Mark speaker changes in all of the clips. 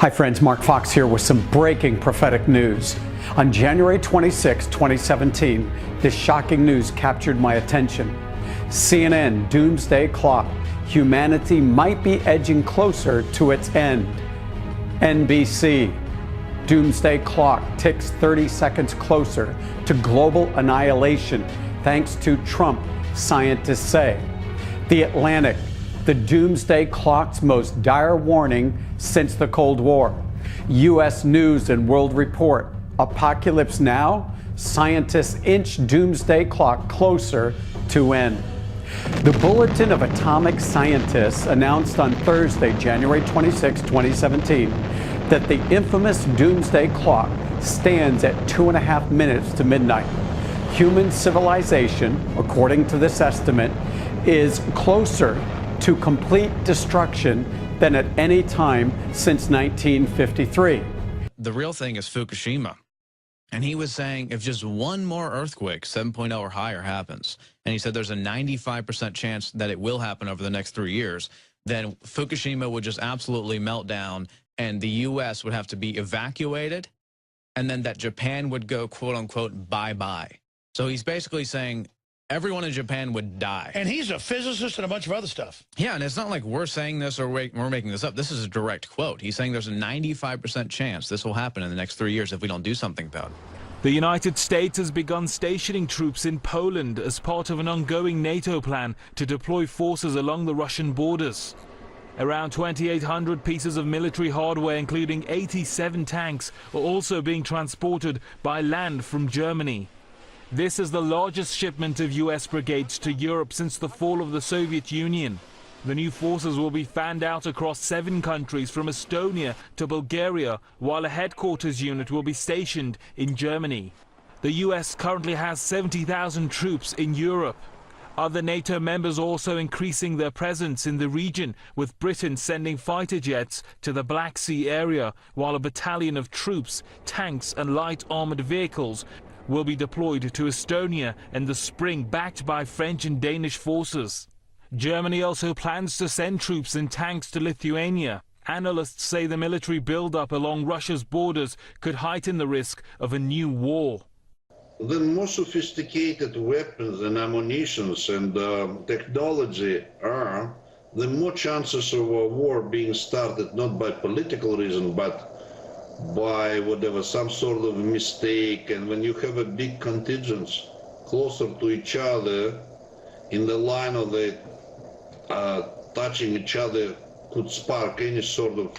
Speaker 1: Hi friends, Mark Fox here with some breaking prophetic news. On January 26, 2017, this shocking news captured my attention. CNN Doomsday Clock. Humanity might be edging closer to its end. NBC. Doomsday Clock ticks 30 seconds closer to global annihilation thanks to Trump, scientists say. The Atlantic. The Doomsday Clock's most dire warning since the Cold War. U.S. News and World Report. Apocalypse now? Scientists inch Doomsday Clock closer to end. The Bulletin of Atomic Scientists announced on Thursday, January 26, 2017, that the infamous Doomsday Clock stands at 2.5 minutes to midnight. Human civilization, according to this estimate, is closer to complete destruction than at any time since 1953.
Speaker 2: The real thing is Fukushima. And he was saying if just one more earthquake, 7.0 or higher, happens, and he said there's a 95% chance that it will happen over the next 3 years, then Fukushima would just absolutely melt down and the U.S. would have to be evacuated, and then that Japan would go, quote unquote, bye-bye. So he's basically saying everyone in Japan would die.
Speaker 3: And he's a physicist and a bunch of other stuff.
Speaker 2: Yeah, and it's not like we're saying this or we're making this up. This is a direct quote. He's saying there's a 95% chance this will happen in the next 3 years if we don't do something about it.
Speaker 4: The United States has begun stationing troops in Poland as part of an ongoing NATO plan to deploy forces along the Russian borders. Around 2,800 pieces of military hardware, including 87 tanks, are also being transported by land from Germany. This is the largest shipment of U.S. brigades to Europe since the fall of the Soviet Union. The new forces will be fanned out across 7 countries from Estonia to Bulgaria, while a headquarters unit will be stationed in Germany. The U.S. currently has 70,000 troops in Europe. Other NATO members are also increasing their presence in the region, with Britain sending fighter jets to the Black Sea area, while a battalion of troops, tanks and light armored vehicles will be deployed to Estonia in the spring, backed by French and Danish forces. Germany also plans to send troops and tanks to Lithuania. Analysts say the military build-up along Russia's borders could heighten the risk of a new war.
Speaker 5: The more sophisticated weapons and ammunition and technology are, the more chances of a war being started not by political reason but by whatever, some sort of mistake. And when you have a big contingent closer to each other in the line of the touching each other could spark any sort of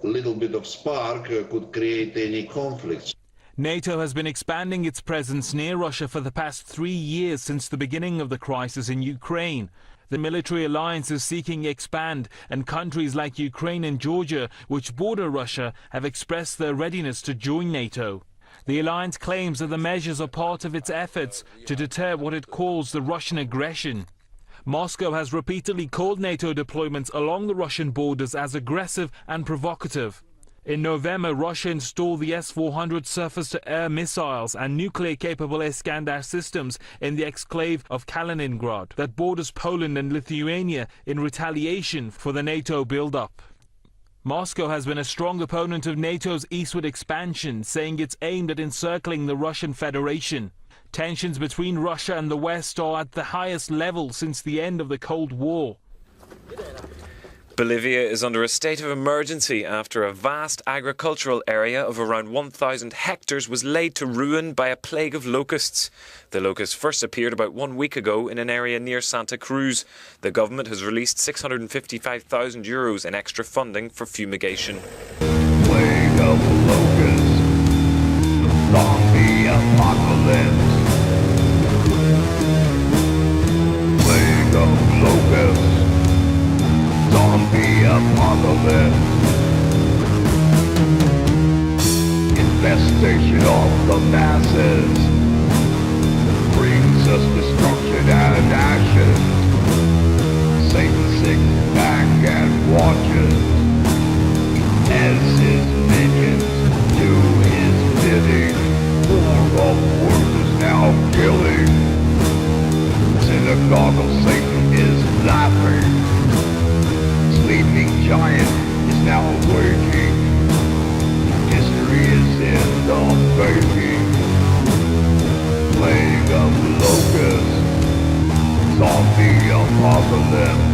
Speaker 5: little bit of spark, could create any conflicts.
Speaker 4: NATO has been expanding its presence near Russia for the past 3 years since the beginning of the crisis in Ukraine. The military alliance is seeking to expand, and countries like Ukraine and Georgia, which border Russia, have expressed their readiness to join NATO. The alliance claims that the measures are part of its efforts to deter what it calls the Russian aggression. Moscow has repeatedly called NATO deployments along the Russian borders as aggressive and provocative. In November, Russia installed the S-400 surface-to-air missiles and nuclear-capable Iskander systems in the exclave of Kaliningrad that borders Poland and Lithuania in retaliation for the NATO build-up. Moscow has been a strong opponent of NATO's eastward expansion, saying it's aimed at encircling the Russian Federation. Tensions between Russia and the West are at the highest level since the end of the Cold War.
Speaker 6: Bolivia is under a state of emergency after a vast agricultural area of around 1,000 hectares was laid to ruin by a plague of locusts. The locusts first appeared about 1 week ago in an area near Santa Cruz. The government has released €655,000 in extra funding for fumigation.
Speaker 7: Plague of locusts, zombie apocalypse. Plague of locusts. Zombie apocalypse. Infestation of the masses brings us destruction and ashes. Satan sits back and watches as his minions do his bidding. War of words is now killing. Synagogue of Satan is laughing. Sleeping giant is now waking. them.